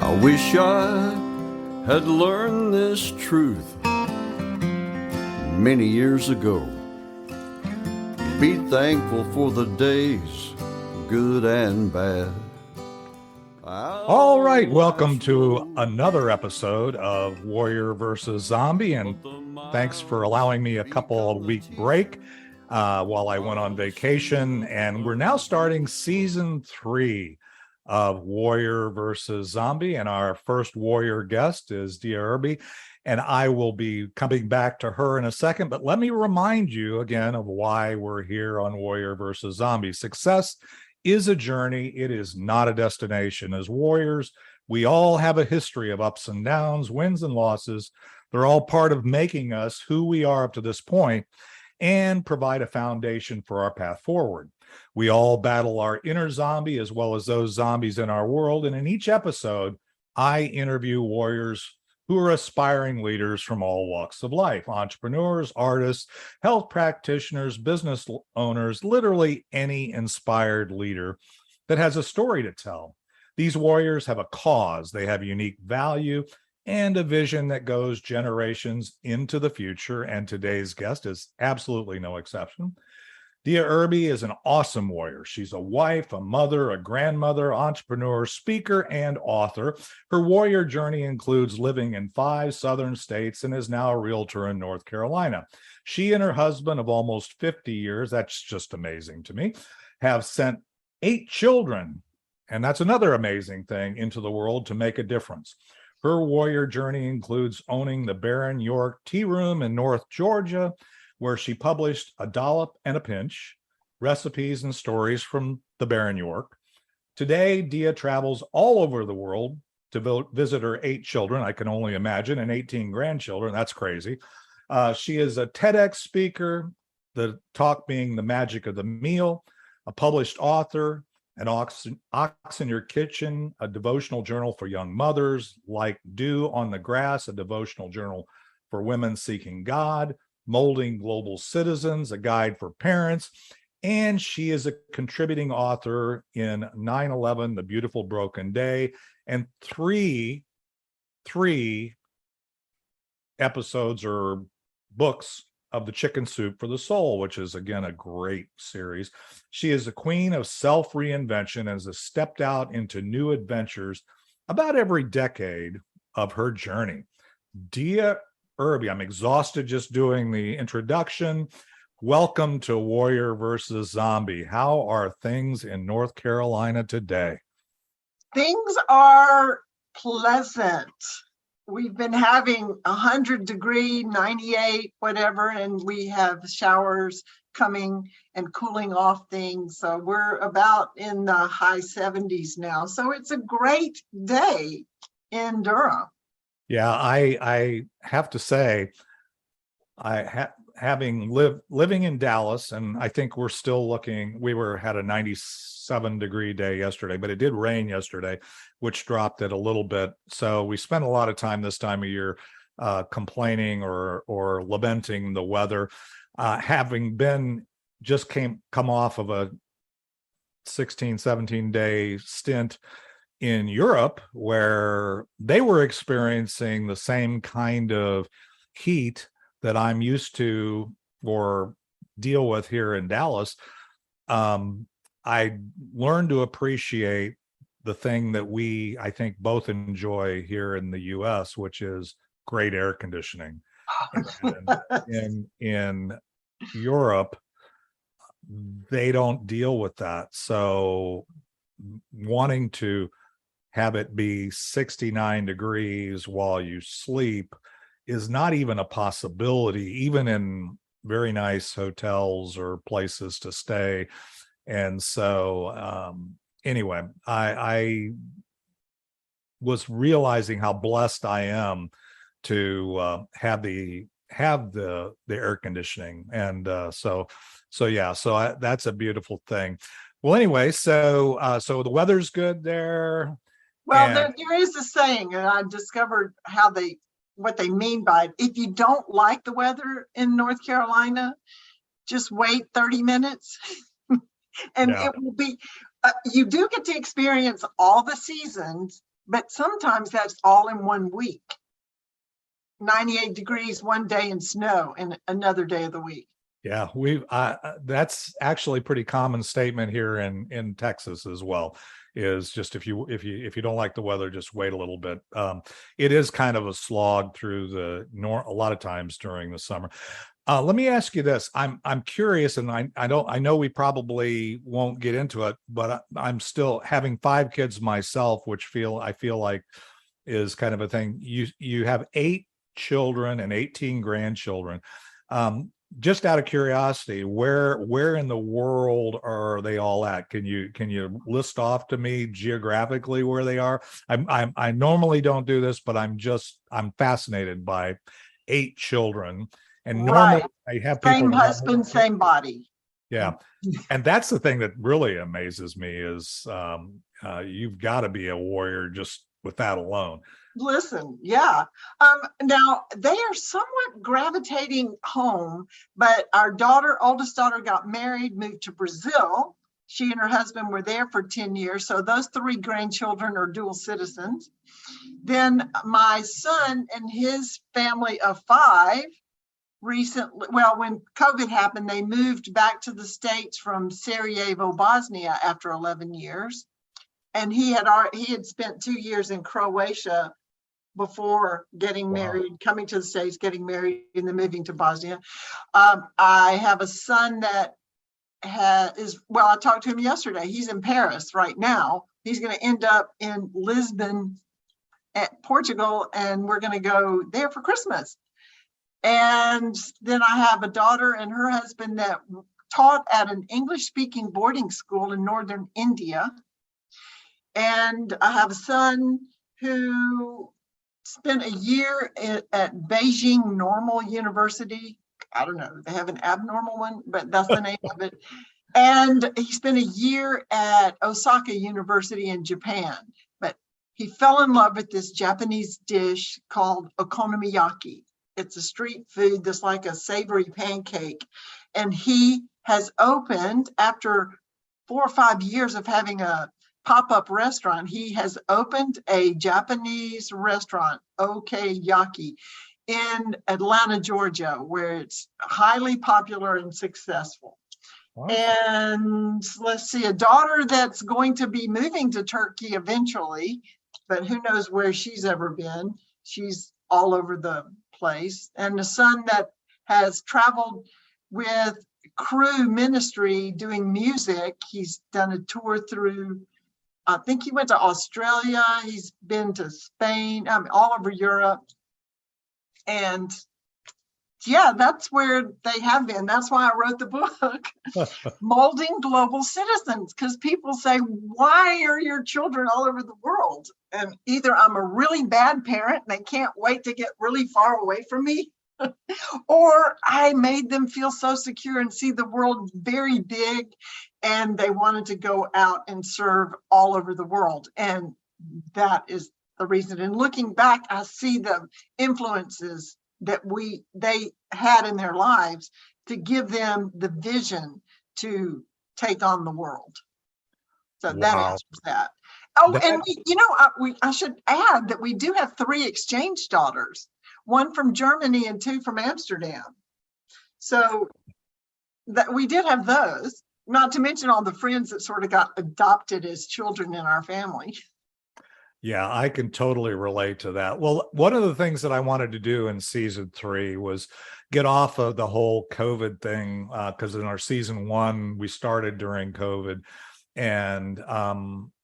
I wish I had learned this truth many years ago. Be thankful for the days, good and bad. All right, welcome to another episode of Warrior versus Zombie, and thanks for allowing me a couple of week break while I went on vacation. And we're now starting season 3 of Warrior versus Zombie, and our first warrior guest is Dea Irby, and I will be coming back to her in a second. But let me remind you again of why we're here on Warrior versus Zombie. Success is a journey. It is not a destination. As warriors, we all have a history of ups and downs, wins and losses. They're all part of making us who we are up to this point and provide a foundation for our path forward. We all battle our inner zombie as well as those zombies in our world. And in each episode, I interview warriors who are aspiring leaders from all walks of life: entrepreneurs, artists, health practitioners, business owners, literally any inspired leader that has a story to tell. These warriors have a cause, they have unique value, and a vision that goes generations into the future. And today's guest is absolutely no exception. Dea Irby is an awesome warrior. She's a wife, a mother, a grandmother, entrepreneur, speaker, and author. Her warrior journey includes living in 5 southern states and is now a realtor in North Carolina. She and her husband of almost 50 years, that's just amazing to me, have sent 8 children, and that's another amazing thing, into the world to make a difference. Her warrior journey includes owning the Baron York Tea Room in North Georgia, where she published A Dollop and A Pinch, recipes and stories from the Baron York. Today, Dea travels all over the world to visit her 8 children, I can only imagine, and 18 grandchildren. That's crazy. She is a TEDx speaker, the talk being The Magic of the Meal, a published author, an Ox in Your Kitchen, a devotional journal for young mothers, Like Dew on the Grass, a devotional journal for women seeking God, Molding Global Citizens, a guide for parents, and she is a contributing author in 9/11, The Beautiful Broken Day, and three episodes or books of The Chicken Soup for the Soul, which is, again, a great series. She is a queen of self-reinvention and has stepped out into new adventures about every decade of her journey. Dea Irby, I'm exhausted just doing the introduction. Welcome to Warrior versus Zombie. How are things in North Carolina today? Things are pleasant. We've been having 100-degree, 98, whatever, and we have showers coming and cooling off things. So we're about in the high 70s now. So it's a great day in Durham. Yeah, I have to say, having living in Dallas, and I think we're still looking. Had a 97-degree day yesterday, but it did rain yesterday, which dropped it a little bit. So we spent a lot of time this time of year complaining or lamenting the weather. Having come off of a 16, 17-day stint in Europe, where they were experiencing the same kind of heat that I'm used to or deal with here in Dallas, I learned to appreciate the thing that I think, both enjoy here in the U.S., which is great air conditioning. And in Europe, they don't deal with that. So wanting to have it be 69 degrees while you sleep is not even a possibility, even in very nice hotels or places to stay. And so anyway, I was realizing how blessed I am to have the air conditioning. And that's a beautiful thing. Well, anyway, so the weather's good there. Well, there is a saying, and I discovered what they mean by it. If you don't like the weather in North Carolina, just wait 30 minutes and it will be, you do get to experience all the seasons, but sometimes that's all in 1 week. 98 degrees one day and snow and another day of the week. Yeah, that's actually a pretty common statement here in Texas as well. Is just if you don't like the weather, just wait a little bit. It is kind of a slog through a lot of times during the summer. Let me ask you this. I'm curious, and I know we probably won't get into it, but I'm still having 5 kids myself, which I feel like is kind of a thing. You have 8 children and 18 grandchildren. Just out of curiosity, where in the world are they all at? Can you list off to me geographically where they are? I normally don't do this, but I'm fascinated by 8 children, and normally I have people same husband, same body. Yeah, and that's the thing that really amazes me is you've got to be a warrior just with that alone. Listen, yeah. Now they are somewhat gravitating home, but our oldest daughter got married, moved to Brazil. She and her husband were there for 10 years. So those 3 grandchildren are dual citizens. Then my son and his family of 5 recently, when COVID happened, they moved back to the States from Sarajevo, Bosnia after 11 years. And he had spent 2 years in Croatia before getting married, coming to the States, getting married, and then moving to Bosnia. I have a son that I talked to him yesterday. He's in Paris right now. He's going to end up in Lisbon at Portugal, and we're going to go there for Christmas. And then I have a daughter and her husband that taught at an English-speaking boarding school in northern India. And I have a son who spent a year at Beijing Normal University. I don't know, they have an abnormal one, but that's the name of it. And he spent a year at Osaka University in Japan. But he fell in love with this Japanese dish called okonomiyaki. It's a street food that's like a savory pancake. And he has opened, after 4 or 5 years of having a pop-up restaurant, he has opened a Japanese restaurant, Okeyaki, in Atlanta, Georgia, where it's highly popular and successful. Wow. And let's see, a daughter that's going to be moving to Turkey eventually, but who knows where she's ever been. She's all over the place. And a son that has traveled with Crew Ministry doing music. He's done a tour through, I think he went to Australia. He's been to Spain, all over Europe. And yeah, that's where they have been. That's why I wrote the book, Molding Global Citizens, because people say, why are your children all over the world? And either I'm a really bad parent and they can't wait to get really far away from me, or I made them feel so secure and see the world very big, and they wanted to go out and serve all over the world. And that is the reason. And looking back, I see the influences that they had in their lives to give them the vision to take on the world. So that answers that. Oh, and I should add that we do have 3 exchange daughters, 1 from Germany and 2 from Amsterdam. So that we did have those, not to mention all the friends that sort of got adopted as children in our family. Yeah, I can totally relate to that. Well, one of the things that I wanted to do in season 3 was get off of the whole COVID thing, because in our season 1, we started during COVID. And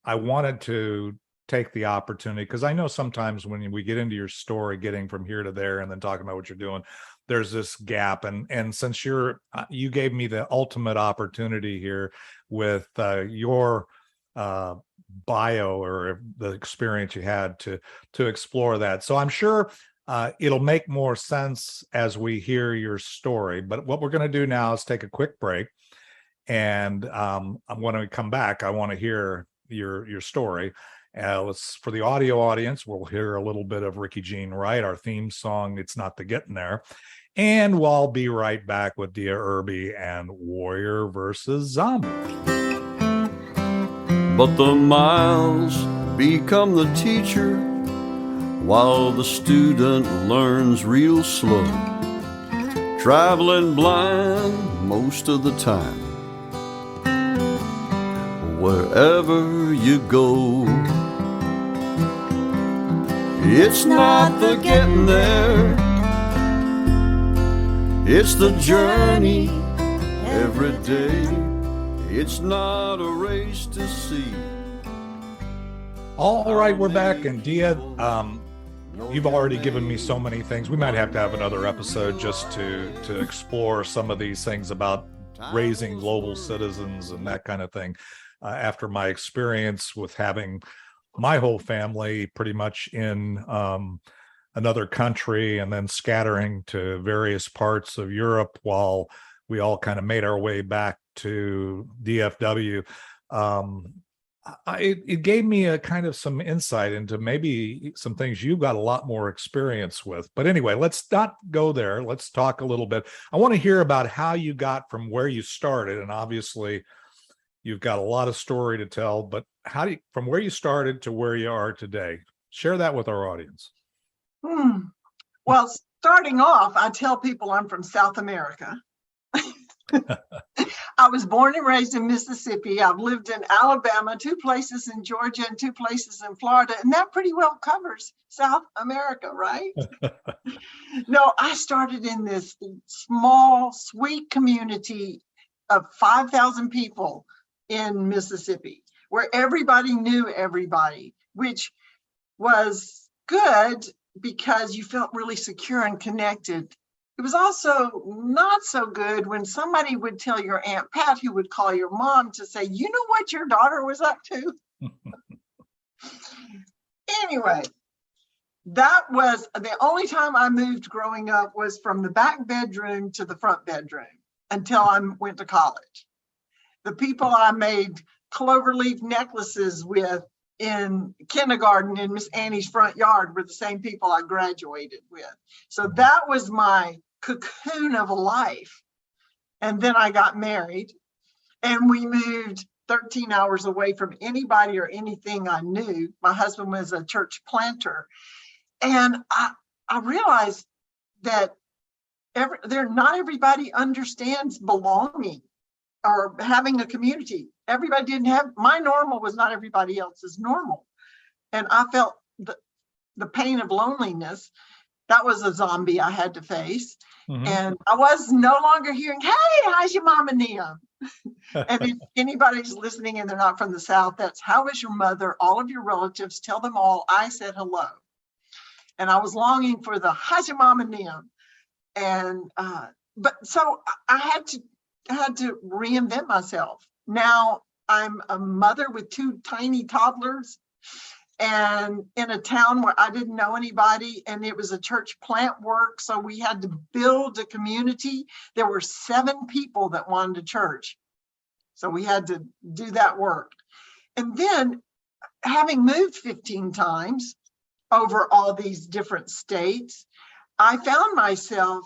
I wanted to take the opportunity, because I know sometimes when we get into your story, getting from here to there and then talking about what you're doing, there's this gap. And since you gave me the ultimate opportunity here with your bio or the experience you had to explore that. So I'm sure it'll make more sense as we hear your story. But what we're going to do now is take a quick break. And when we come back, I want to hear your story. For the audio audience, we'll hear a little bit of Ricky Jean Wright, our theme song, It's Not the Getting There. And we'll be right back with Dea Irby and Warrior versus Zombie. But the miles become the teacher while the student learns real slow, traveling blind most of the time. Wherever you go, it's not the getting there, it's the journey every day. It's not a race to see. All right, we're back. And Dea, you've already given me so many things. We might have to have another episode just to explore some of these things about raising global citizens and that kind of thing. After my experience with having my whole family pretty much in another country and then scattering to various parts of Europe while we all kind of made our way back to DFW, it gave me a kind of some insight into maybe some things you've got a lot more experience with. But anyway, let's not go there. Let's talk a little bit. I want to hear about how you got from where you started, and obviously you've got a lot of story to tell, but from where you started to where you are today, share that with our audience. Well, starting off, I tell people I'm from South America. I was born and raised in Mississippi. I've lived in Alabama, 2 places in Georgia, and 2 places in Florida. And that pretty well covers South America, right? No, I started in this small, sweet community of 5,000 people in Mississippi, where everybody knew everybody, which was good because you felt really secure and connected. It was also not so good when somebody would tell your Aunt Pat, who would call your mom, to say, you know what your daughter was up to? Anyway, that was the only time I moved growing up, was from the back bedroom to the front bedroom until I went to college. The people I made cloverleaf necklaces with in kindergarten in Miss Annie's front yard were the same people I graduated with. So that was my cocoon of a life. And then I got married and we moved 13 hours away from anybody or anything I knew. My husband was a church planter. And I realized that not everybody understands belonging or having a community. Everybody didn't have, my normal was not everybody else's normal. And I felt the pain of loneliness. That was a zombie I had to face. Mm-hmm. And I was no longer hearing, hey, how's your mom and them? And if anybody's listening and they're not from the South, that's how is your mother, all of your relatives, tell them all I said hello. And I was longing for the how's your mom and them. And, but so I had to reinvent myself. Now I'm a mother with 2 tiny toddlers and in a town where I didn't know anybody, and it was a church plant work. So we had to build a community. There were 7 people that wanted a church. So we had to do that work. And then having moved 15 times over all these different states, I found myself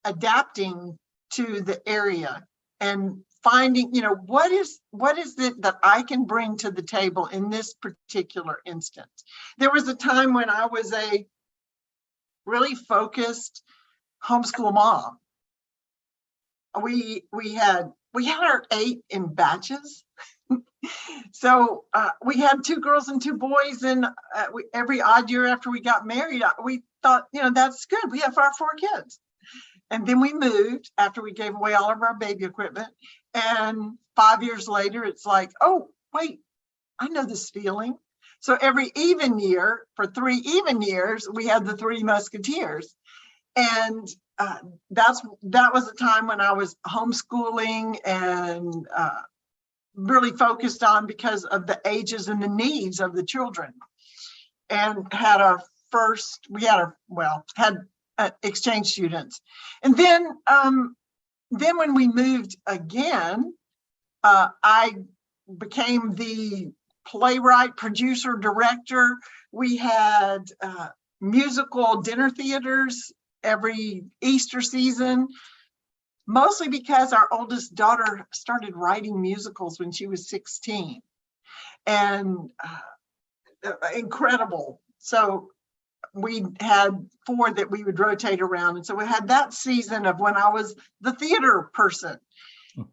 adapting to the area and finding, what is it that I can bring to the table in this particular instance. There was a time when I was a really focused homeschool mom. We had our 8 in batches. So we had 2 girls and 2 boys, and every odd year after we got married, we thought, that's good. We have our 4 kids. And then we moved after we gave away all of our baby equipment. And 5 years later, it's like, oh, wait, I know this feeling. So every even year, for 3 even years, we had the 3 Musketeers. And that was a time when I was homeschooling and really focused on because of the ages and the needs of the children. And had exchange students. And then when we moved again, I became the playwright, producer, director. We had musical dinner theaters every Easter season, mostly because our oldest daughter started writing musicals when she was 16. And incredible. So we had 4 that we would rotate around. And so we had that season of when I was the theater person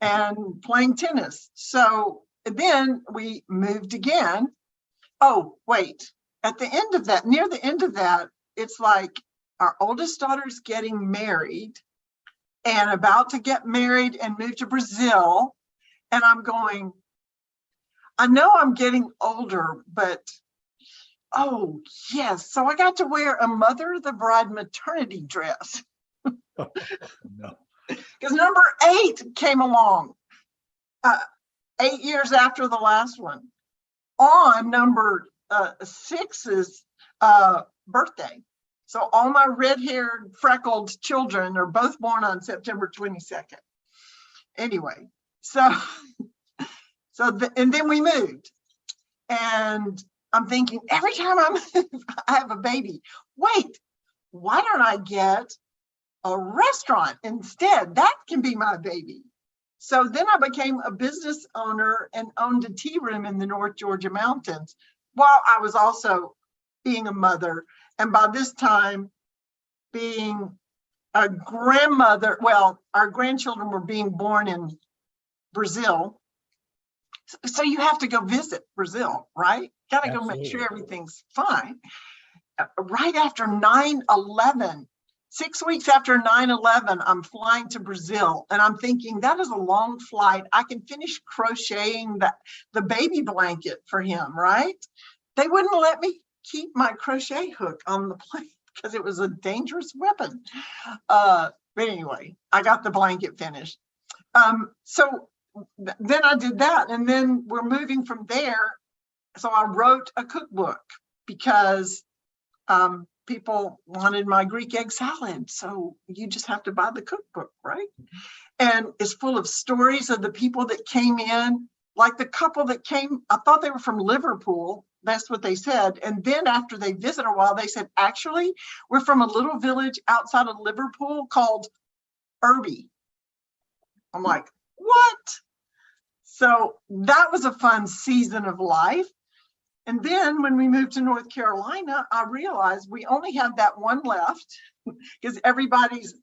and playing tennis. So then we moved again. Oh, wait, at the end of that, near the end of that, it's like our oldest daughter's getting married and about to get married and move to Brazil. And I'm going, I know I'm getting older, but oh, yes. So I got to wear a Mother of the Bride maternity dress. No. Because number 8 came along 8 years after the last one on number 6's birthday. So all my red-haired, freckled children are both born on September 22nd. Anyway, and then we moved. And I'm thinking, every time I move, I have a baby. Wait, why don't I get a restaurant instead? That can be my baby. So then I became a business owner and owned a tea room in the North Georgia mountains while I was also being a mother. And by this time, being a grandmother, well, our grandchildren were being born in Brazil. So you have to go visit Brazil, right? Got to go make sure everything's fine. Right after 9/11, 6 weeks after 9/11, I'm flying to Brazil, and I'm thinking that is a long flight. I can finish crocheting the baby blanket for him, right? They wouldn't let me keep my crochet hook on the plane because it was a dangerous weapon. But anyway, I got the blanket finished. So then I did that, and then we're moving from there. So I wrote a cookbook because people wanted my Greek egg salad. So you just have to buy the cookbook, right? And it's full of stories of the people that came in, like the couple that came, I thought they were from Liverpool. That's what they said. And then after they visited a while, they said, actually, we're from a little village outside of Liverpool called Irby. I'm like, what? So that was a fun season of life. And then when we moved to North Carolina, I realized we only have that one left because everybody's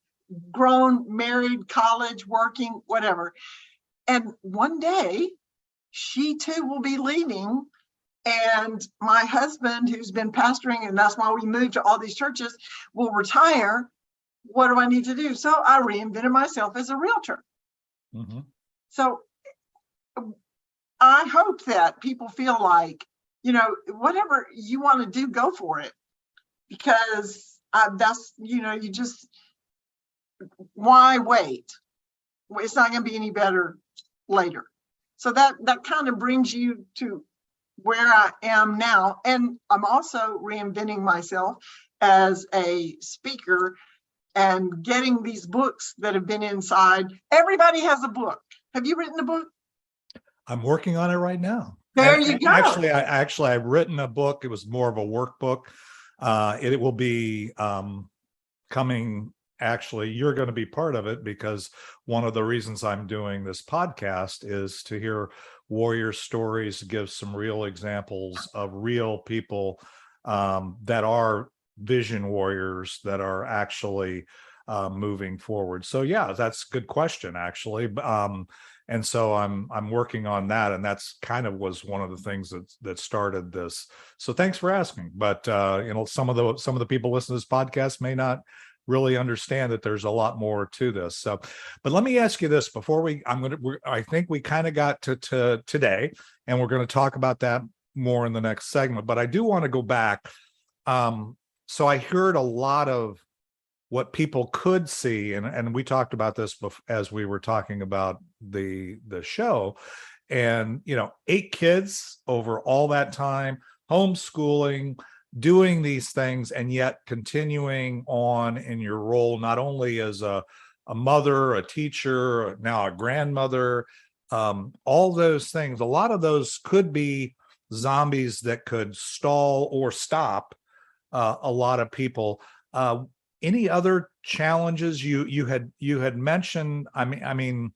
grown, married, college, working, whatever. And one day she too will be leaving. And my husband, who's been pastoring, and that's why we moved to all these churches, will retire. What do I need to do? So I reinvented myself as a realtor. Mm-hmm. So I hope that people feel like, you know, whatever you want to do, go for it. Because that's, you know, you just, why wait? It's not going to be any better later. So that kind of brings you to where I am now. And I'm also reinventing myself as a speaker and getting these books that have been inside. Everybody has a book. Have you written a book? I'm working on it right now. There you go. I've written a book. It was more of a workbook. It will be coming. Actually, you're going to be part of it because one of the reasons I'm doing this podcast is to hear warrior stories, give some real examples of real people that are vision warriors that are actually moving forward. So yeah, that's a good question, actually. And so I'm working on that, and that's kind of was one of the things that started this. So thanks for asking. But you know, some of the people listening to this podcast may not really understand that there's a lot more to this. So, but let me ask you this before I think we kind of got to today, and we're going to talk about that more in the next segment. But I do want to go back. So I heard a lot of what people could see, and we talked about this as we were talking about the show, and you know, 8 kids over all that time, homeschooling, doing these things, and yet continuing on in your role, not only as a mother, a teacher, now a grandmother, all those things. A lot of those could be zombies that could stall or stop a lot of people. Any other challenges you had mentioned? I mean,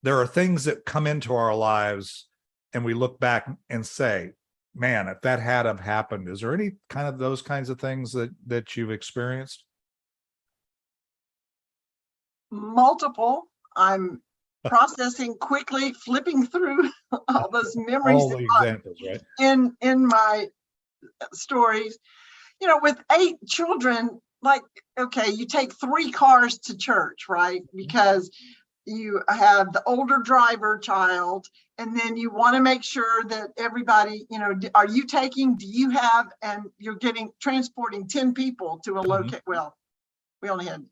there are things that come into our lives and we look back and say, man, if that had have happened, is there any kind of those kinds of things that you've experienced? Multiple. I'm processing quickly, flipping through all those memories All the examples, right? in my stories. You know, with 8 children, like, okay, you take 3 cars to church, right? Because you have the older driver child, and then you want to make sure that everybody, you know, do you have, and you're transporting 10 people to a location. Well, we only had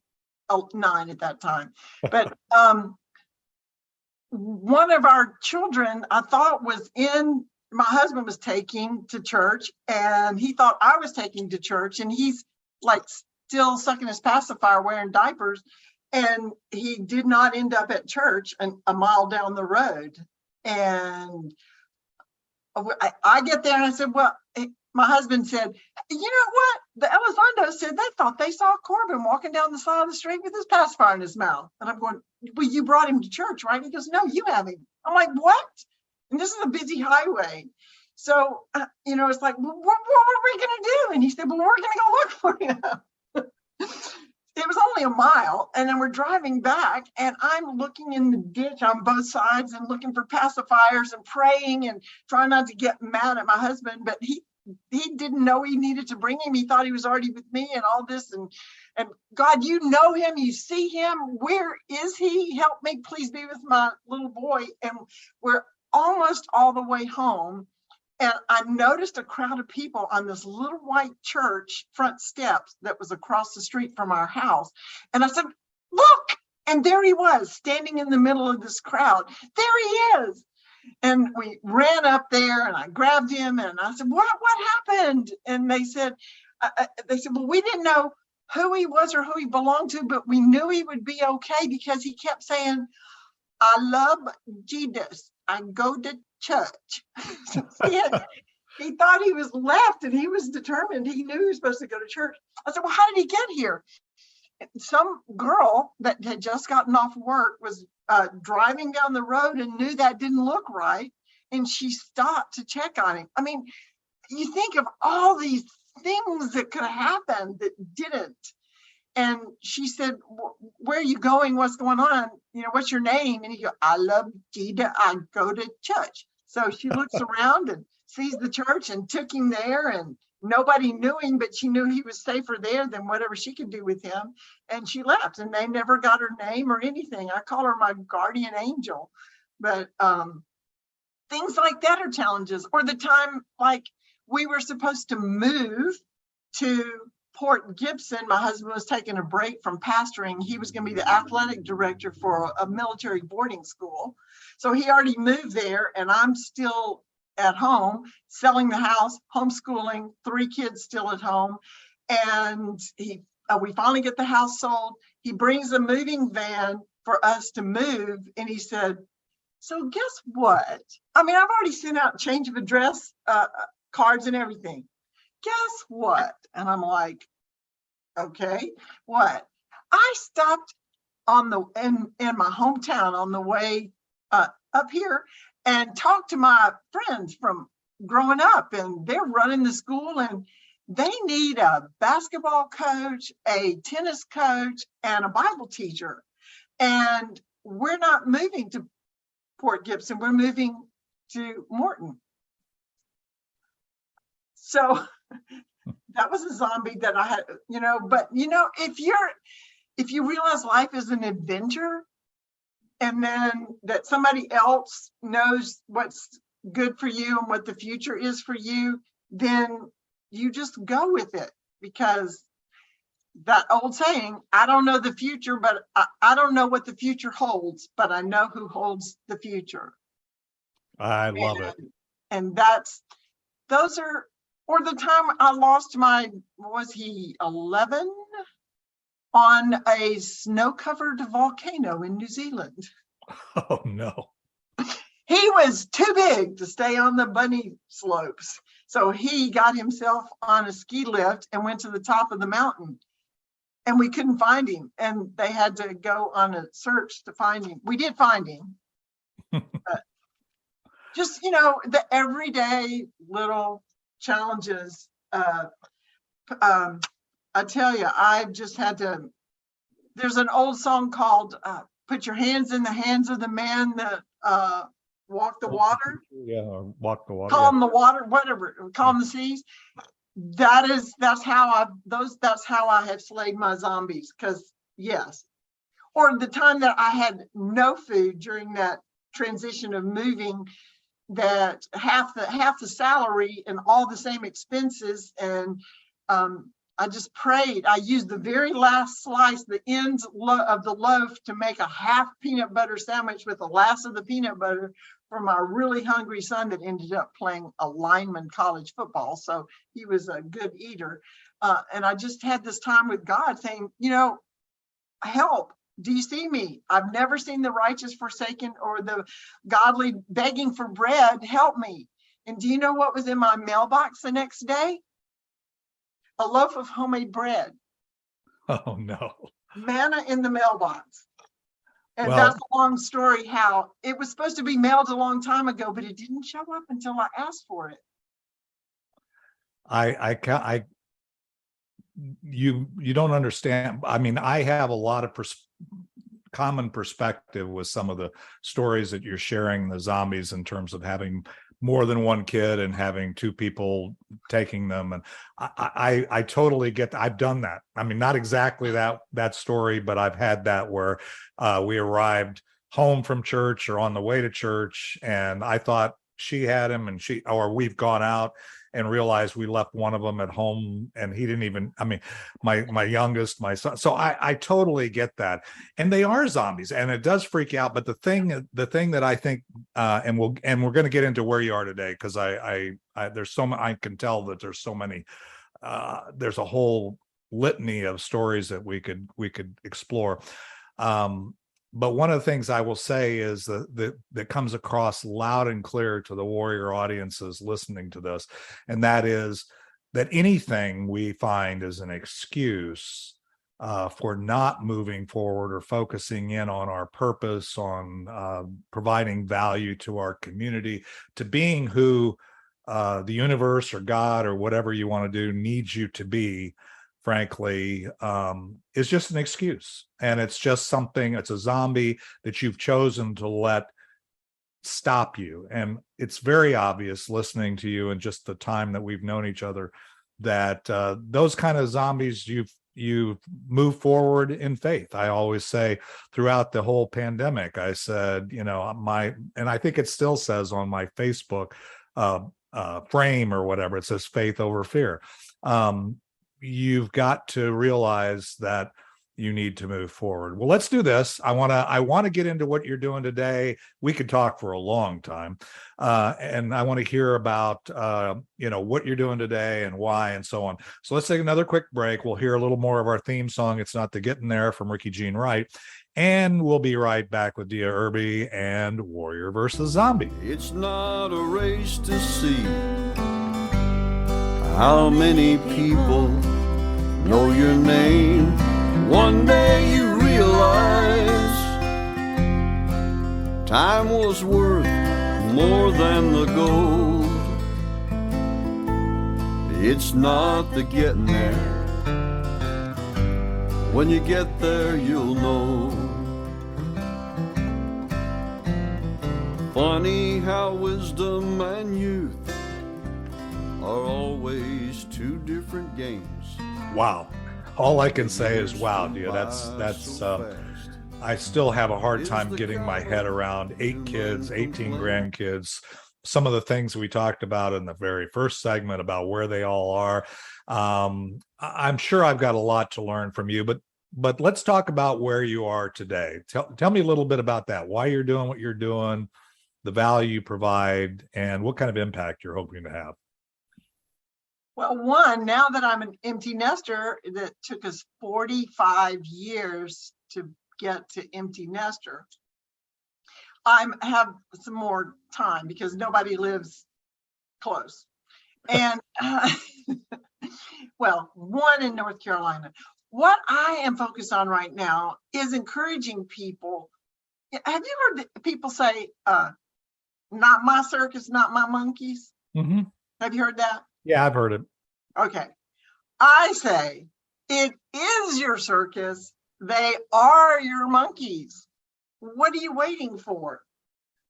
9 at that time, but one of our children, I thought my husband was taking to church, and he thought I was taking to church, and he's like still sucking his pacifier, wearing diapers, and he did not end up at church a mile down the road. And I get there and I said, well, my husband said, you know what? The Elizondo said they thought they saw Corbin walking down the side of the street with his pacifier in his mouth. And I'm going, well, you brought him to church, right? He goes, no, you have him. I'm like, what? And this is a busy highway. So, you know, it's like, well, what are we going to do? And he said, well, we're going to go look for him. It was only a mile. And then we're driving back, and I'm looking in the ditch on both sides and looking for pacifiers and praying and trying not to get mad at my husband. But he didn't know he needed to bring him. He thought he was already with me and all this. And God, you know him, you see him. Where is he? Help me, please be with my little boy. And we're almost all the way home. And I noticed a crowd of people on this little white church front steps that was across the street from our house. And I said, look, and there he was standing in the middle of this crowd. There he is. And we ran up there, and I grabbed him, and I said, what happened? And they said, well, we didn't know who he was or who he belonged to, but we knew he would be okay because he kept saying, I love Jesus. I go to church. So he thought he was left, and he was determined. He knew he was supposed to go to church. I said, well, how did he get here? Some girl that had just gotten off work was driving down the road and knew that didn't look right, and she stopped to check on him. I mean, you think of all these things that could have happened that didn't. And she said, where are you going? What's going on? You know, what's your name? And he goes, I love Jesus. I go to church. So she looks around and sees the church and took him there, and nobody knew him, but she knew he was safer there than whatever she could do with him. And she left, and they never got her name or anything. I call her my guardian angel. But things like that are challenges. Or the time, like, we were supposed to move to Port Gibson. My husband was taking a break from pastoring. He was going to be the athletic director for a military boarding school. So he already moved there, and I'm still at home, selling the house, homeschooling, 3 kids still at home. And we finally get the house sold. He brings a moving van for us to move. And he said, so guess what? I mean, I've already sent out change of address cards and everything. Guess what? And I'm like, okay, what? I stopped in my hometown on the way up here and talked to my friends from growing up, and they're running the school, and they need a basketball coach, a tennis coach, and a Bible teacher. And we're not moving to Port Gibson, we're moving to Morton. So that was a zombie that I had, you know. But you know, if you realize life is an adventure, and then that somebody else knows what's good for you and what the future is for you, then you just go with it. Because that old saying, I don't know the future, but I don't know what the future holds, but I know who holds the future. I love it. And those are, or the time I lost was he 11? On a snow-covered volcano in New Zealand. Oh, no. He was too big to stay on the bunny slopes. So he got himself on a ski lift and went to the top of the mountain. And we couldn't find him. And they had to go on a search to find him. We did find him. just, the everyday little challenges. I tell you, I just had to, there's an old song called Put Your Hands in the Hands of the Man That Walk the Water. Yeah, or walk the water. Calm the water, whatever, calm the seas. That's how I have slayed my zombies. Because yes, or the time that I had no food during that transition of moving, that half the salary and all the same expenses, and I just prayed. I used the very last slice, the ends of the loaf, to make a half peanut butter sandwich with the last of the peanut butter for my really hungry son that ended up playing a lineman college football. So he was a good eater. And I just had this time with God saying, help. Do you see me? I've never seen the righteous forsaken or the godly begging for bread. Help me. And do you know what was in my mailbox the next day? A loaf of homemade bread. Oh, no. Manna in the mailbox. And Well, that's a long story how it was supposed to be mailed a long time ago, but it didn't show up until I asked for it. You don't understand. I mean, I have a lot of common perspective with some of the stories that you're sharing, the zombies, in terms of having more than one kid and having two people taking them. And I totally get that. I've done that. I mean, not exactly that story, but I've had that where we arrived home from church or on the way to church, and I thought she had him, and we've gone out and realized we left one of them at home, and he didn't even, I mean, my youngest, my son. So I totally get that. And they are zombies, and it does freak out. But the thing that I think, and we're going to get into where you are today, because there's so many, I can tell that there's so many, there's a whole litany of stories that we could explore. But one of the things I will say is that comes across loud and clear to the Warrior audiences listening to this, and that is that anything we find is an excuse for not moving forward or focusing in on our purpose, on providing value to our community, to being who the universe or God or whatever you want to do needs you to be, frankly, is just an excuse. And it's just something, it's a zombie that you've chosen to let stop you. And it's very obvious listening to you and just the time that we've known each other that those kind of zombies, you've moved forward in faith. I always say throughout the whole pandemic, I said, and I think it still says on my Facebook frame or whatever, it says faith over fear. You've got to realize that you need to move forward. Well, let's do this. I want to get into what you're doing today. We could talk for a long time. And I want to hear about, what you're doing today and why and so on. So let's take another quick break. We'll hear a little more of our theme song, It's Not the Getting There, from Ricky Jean Wright. And we'll be right back with Dea Irby and Warrior versus Zombie. It's not a race to see how many people know your name. One day you realize time was worth more than the gold. It's not the getting there. When you get there, you'll know. Funny how wisdom and youth are always two different games. Wow. All I can say is wow, Dea. That's I still have a hard time getting my head around 8 kids, 18 grandkids, some of the things we talked about in the very first segment about where they all are. I'm sure I've got a lot to learn from you, but let's talk about where you are today. Tell me a little bit about that, why you're doing what you're doing, the value you provide, and what kind of impact you're hoping to have. Well, one, now that I'm an empty nester, that took us 45 years to get to empty nester, I have some more time because nobody lives close. And well, one in North Carolina. What I am focused on right now is encouraging people. Have you heard people say, not my circus, not my monkeys. Mm-hmm. Have you heard that? Yeah, I've heard it. Okay. I say it is your circus. They are your monkeys. What are you waiting for?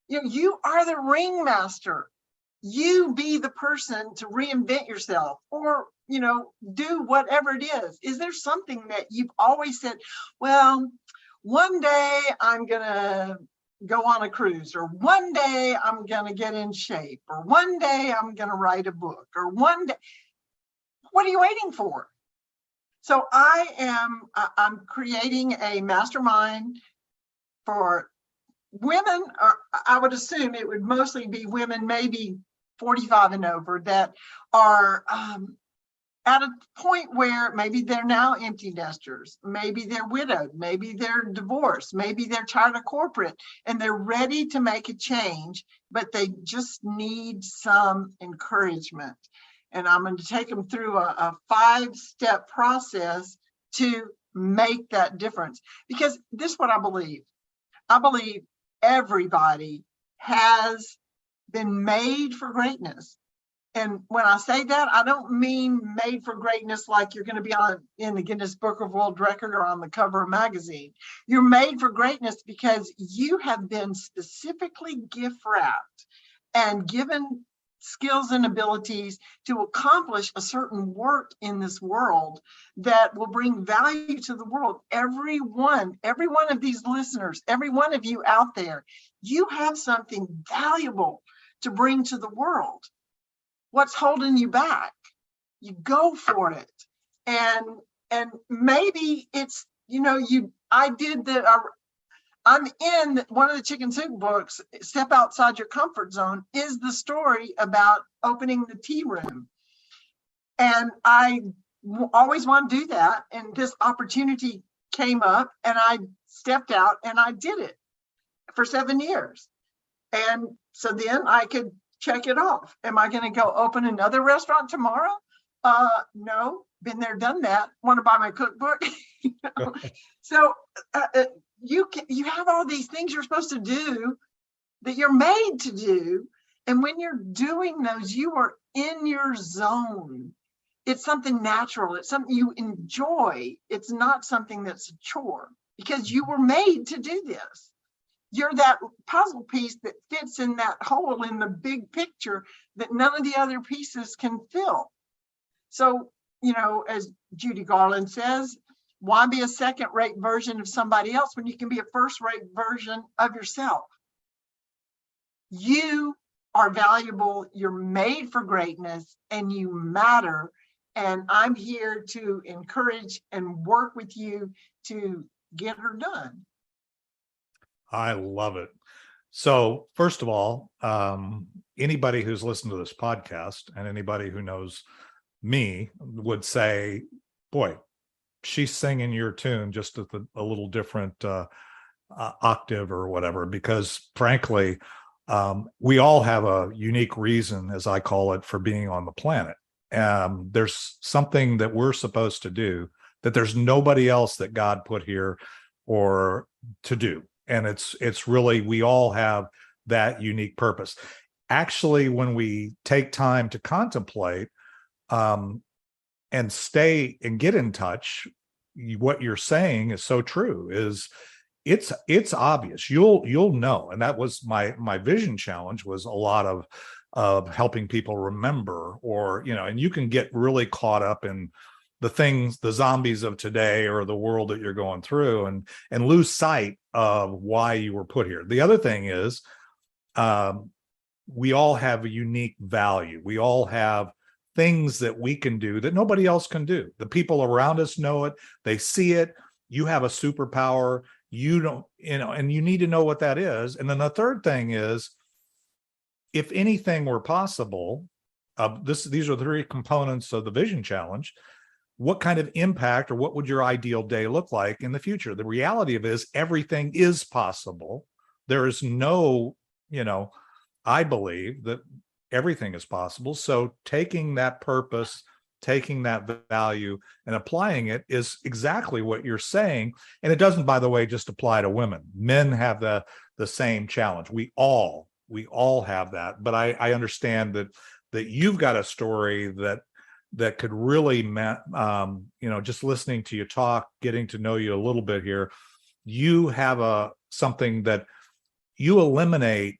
You are the ringmaster. You be the person to reinvent yourself, or, do whatever it is. Is there something that you've always said, well, one day I'm going to go on a cruise, or one day I'm going to get in shape, or one day I'm going to write a book, or one day, what are you waiting for? So I'm creating a mastermind for women, or I would assume it would mostly be women, maybe 45 and over, that are at a point where maybe they're now empty nesters, maybe they're widowed, maybe they're divorced, maybe they're tired of corporate and they're ready to make a change, but they just need some encouragement. And I'm going to take them through a 5-step process to make that difference. Because this is what I believe. I believe everybody has been made for greatness. And when I say that, I don't mean made for greatness like you're going to be in the Guinness Book of World Record or on the cover of a magazine. You're made for greatness because you have been specifically gift wrapped and given skills and abilities to accomplish a certain work in this world that will bring value to the world. Every one of these listeners, every one of you out there, you have something valuable to bring to the world. What's holding you back? You go for it. And maybe it's, I'm in one of the Chicken Soup books, Step Outside Your Comfort Zone, is the story about opening the tea room. And I always want to do that. And this opportunity came up and I stepped out and I did it for 7 years. And so then I could check it off. Am I going to go open another restaurant tomorrow? No, been there, done that. Want to buy my cookbook? So you have all these things you're supposed to do that you're made to do. And when you're doing those, you are in your zone. It's something natural. It's something you enjoy. It's not something that's a chore because you were made to do this. You're that puzzle piece that fits in that hole in the big picture that none of the other pieces can fill. So, as Judy Garland says, why be a second-rate version of somebody else when you can be a first-rate version of yourself? You are valuable, you're made for greatness, and you matter. And I'm here to encourage and work with you to get her done. I love it. So first of all, anybody who's listened to this podcast and anybody who knows me would say, boy, she's singing your tune just at a little different octave or whatever, because frankly, we all have a unique reason, as I call it, for being on the planet. There's something that we're supposed to do that there's nobody else that God put here or to do. And it's really, we all have that unique purpose. Actually, when we take time to contemplate and stay and get in touch, what you're saying is so true. Is it's obvious. You'll know. And that was my vision challenge, was a lot of helping people remember, or and you can get really caught up in the things, the zombies of today or the world that you're going through, and lose sight of why you were put here. The other thing is, we all have a unique value. We all have things that we can do that nobody else can do. The people around us know it. They see it. You have a superpower. You don't, and you need to know what that is. And then the third thing is, if anything were possible, these are the 3 components of the vision challenge. What kind of impact, or what would your ideal day look like in the future? The reality of it is, everything is possible. There is no, I believe that everything is possible. So taking that purpose, taking that value and applying it is exactly what you're saying. And it doesn't, by the way, just apply to women. Men have the same challenge. We all We all have that. But I understand that you've got a story that could really, just listening to you talk, getting to know you a little bit here, you have something that you eliminate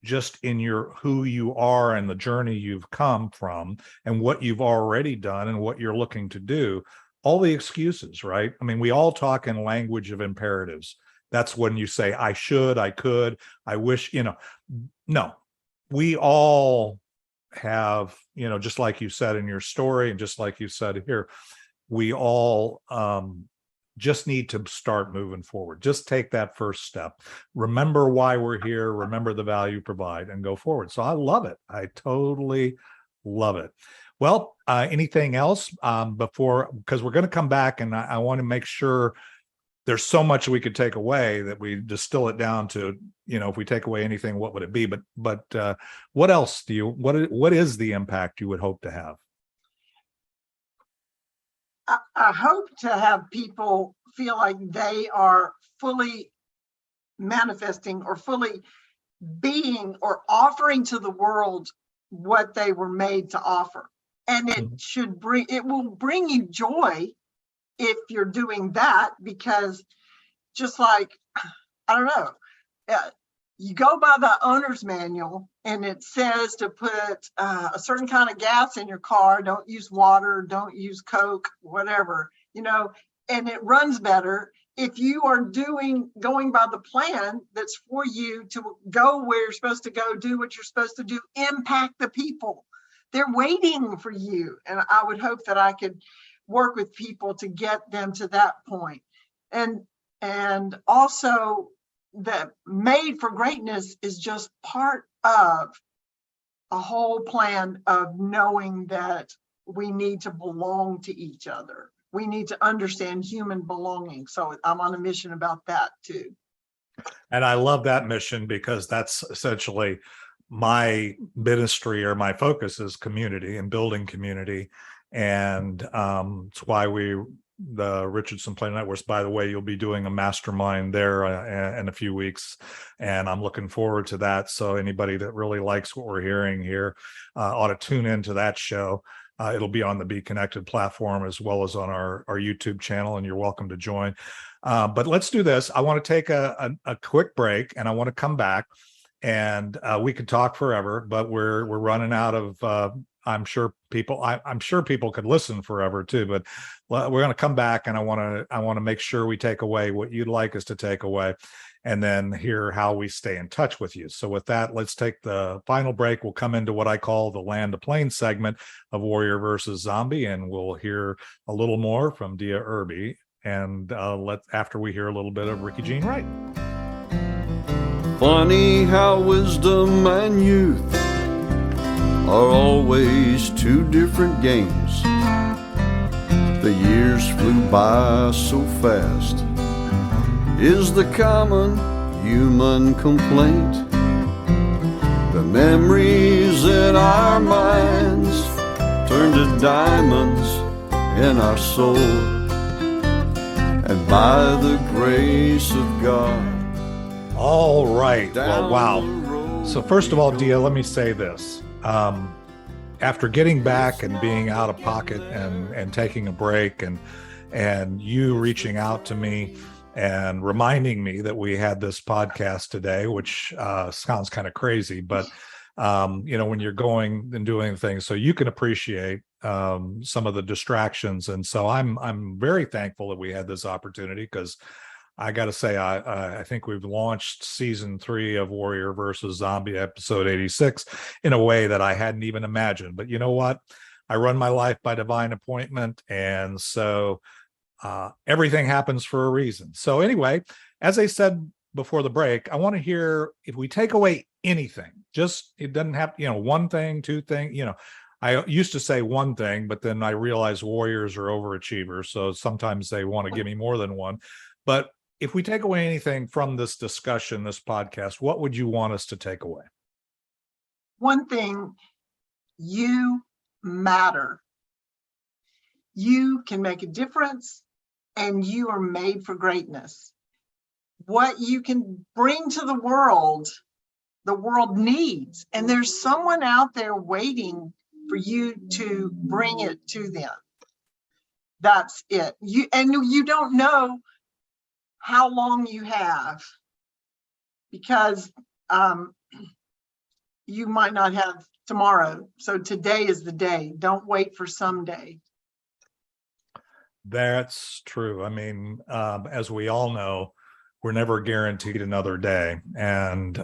just in who you are and the journey you've come from and what you've already done and what you're looking to do. All the excuses, right? I mean, we all talk in language of imperatives. That's when you say, I should, I could, I wish, no, we all have, just like you said in your story and just like you said here, we all just need to start moving forward. Just take that first step. Remember why we're here, remember the value provide, and go forward. So I love it. I totally love it. Well, anything else because we're going to come back and I want to make sure there's so much we could take away that we distill it down to, if we take away anything, what would it be? But what else what is the impact you would hope to have? I hope to have people feel like they are fully manifesting or fully being or offering to the world what they were made to offer. And it will bring you joy if you're doing that, because just like, I don't know, you go by the owner's manual and it says to put a certain kind of gas in your car, don't use water, don't use Coke, whatever, and it runs better. If you are going by the plan that's for you to go where you're supposed to go, do what you're supposed to do, impact the people. They're waiting for you. And I would hope that I could work with people to get them to that point. And also, the made for greatness is just part of a whole plan of knowing that we need to belong to each other. We need to understand human belonging. So I'm on a mission about that too. And I love that mission because that's essentially my ministry, or my focus is community and building community. And it's why the Richardson Play Networks, by the way, you'll be doing a mastermind there in a few weeks, and I'm looking forward to that. So anybody that really likes what we're hearing here ought to tune into that show. It'll be on the Be Connected platform as well as on our YouTube channel, and you're welcome to join. But let's do this. I want to take a quick break, and I want to come back, and we could talk forever, but we're running out of. I'm sure people could listen forever too, but we're going to come back, and I want to make sure we take away what you'd like us to take away, and then hear how we stay in touch with you. So with that, let's take the final break. We'll come into what I call the Land of Plains segment of Warrior versus Zombie, and we'll hear a little more from Dea Irby, and after we hear a little bit of Ricky Jean Wright. Funny how wisdom and youth are always two different games. The years flew by so fast, is the common human complaint. The memories in our minds turn to diamonds in our soul, and by the grace of God. All right. Well, wow. So first of all, Dea, let me say this. After getting back and being out of pocket and taking a break and you reaching out to me and reminding me that we had this podcast today, which sounds kind of crazy, but when you're going and doing things, so you can appreciate some of the distractions. And so I'm very thankful that we had this opportunity, because I got to say, I think we've launched season 3 of Warrior versus Zombie, episode 86, in a way that I hadn't even imagined. But you know what? I run my life by divine appointment. And so everything happens for a reason. So anyway, as I said before the break, I want to hear, if we take away anything, it doesn't have, one thing, two things, I used to say one thing, but then I realized warriors are overachievers. So sometimes they want to give me more than one. But if we take away anything from this discussion, this podcast, what would you want us to take away? One thing, you matter. You can make a difference, and you are made for greatness. What you can bring to the world the world needs. And there's someone out there waiting for you to bring it to them. That's it. You don't know how long you have, because you might not have tomorrow. So today is the day. Don't wait for someday. That's true. I mean, as we all know, we're never guaranteed another day. And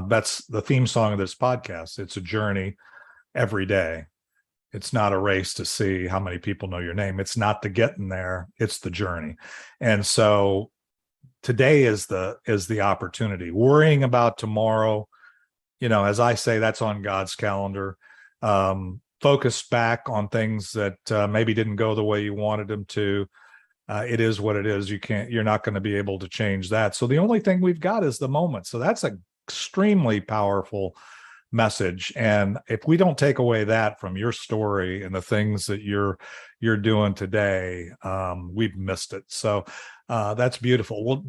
that's the theme song of this podcast. It's a journey every day. It's not a race to see how many people know your name. It's not the getting there, it's the journey. And so today is the opportunity. Worrying about tomorrow, as I say, that's on God's calendar. Focus back on things that maybe didn't go the way you wanted them to. It is what it is. You're not going to be able to change that. So the only thing we've got is the moment. So that's an extremely powerful message. And if we don't take away that from your story and the things that you're doing today, we've missed it. So that's beautiful. Well,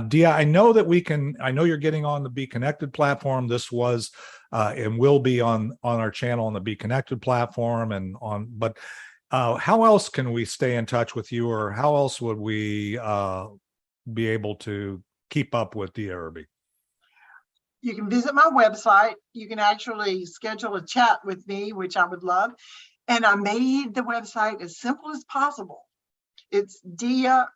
Dea, I know you're getting on the Be Connected platform. This was and will be on our channel on the Be Connected platform but how else can we stay in touch with you, or how else would we be able to keep up with Dea Irby? You can visit my website. You can actually schedule a chat with me, which I would love. And I made the website as simple as possible. It's deairby.com.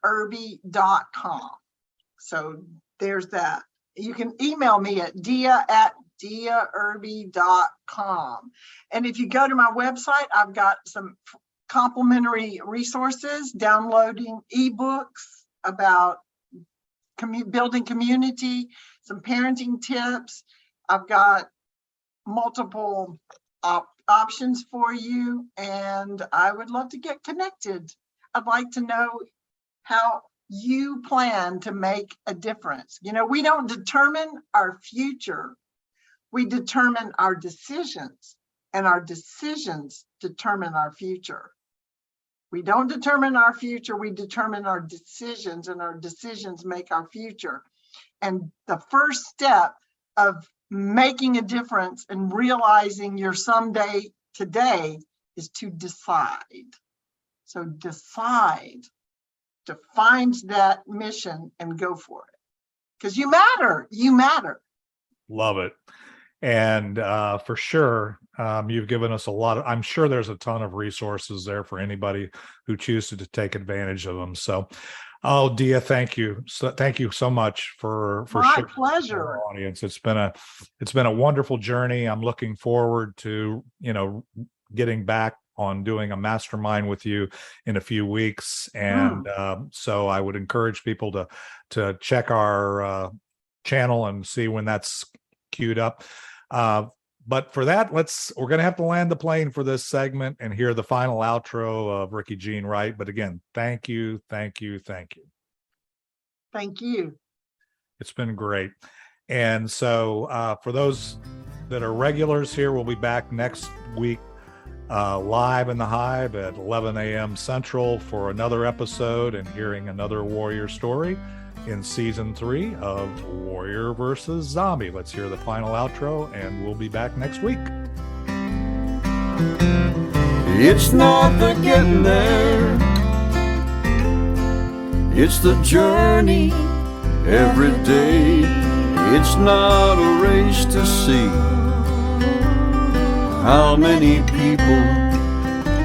So there's that. You can email me at deairby.com. And if you go to my website, I've got some complimentary resources, downloading ebooks about building community, some parenting tips. I've got multiple options for you, and I would love to get connected. I'd like to know how you plan to make a difference. We don't determine our future. We determine our decisions, and our decisions determine our future. We don't determine our future, we determine our decisions, and our decisions make our future. And the first step of making a difference and realizing your someday today is to decide. So decide to find that mission and go for it. Because you matter. Love it. And for sure, you've given us a lot of, I'm sure there's a ton of resources there for anybody who chooses to take advantage of them. So, Dea, thank you. So thank you so much for my sharing pleasure. with our audience. It's been a wonderful journey. I'm looking forward to, getting back on doing a mastermind with you in a few weeks. And so I would encourage people to check our channel and see when that's queued up. But for that, we're going to have to land the plane for this segment and hear the final outro of Ricky Jean Wright. But again, thank you. Thank you. It's been great. And so for those that are regulars here, we'll be back next week live in the Hive at 11 a.m. Central for another episode and hearing another warrior story in season 3 of Warrior versus Zombie. Let's hear the final outro, and we'll be back next week. It's not the getting there, it's the journey every day. It's not a race to see how many people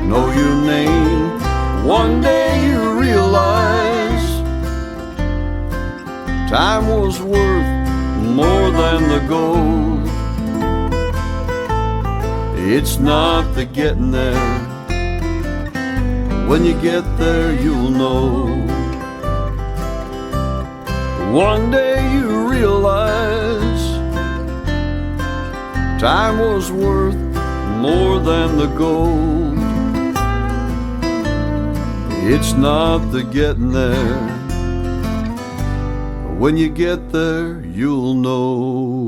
know your name. One day you realize time was worth more than the gold. It's not the getting there. When you get there, you'll know. One day you realize time was worth more than the gold. It's not the getting there. When you get there, you'll know.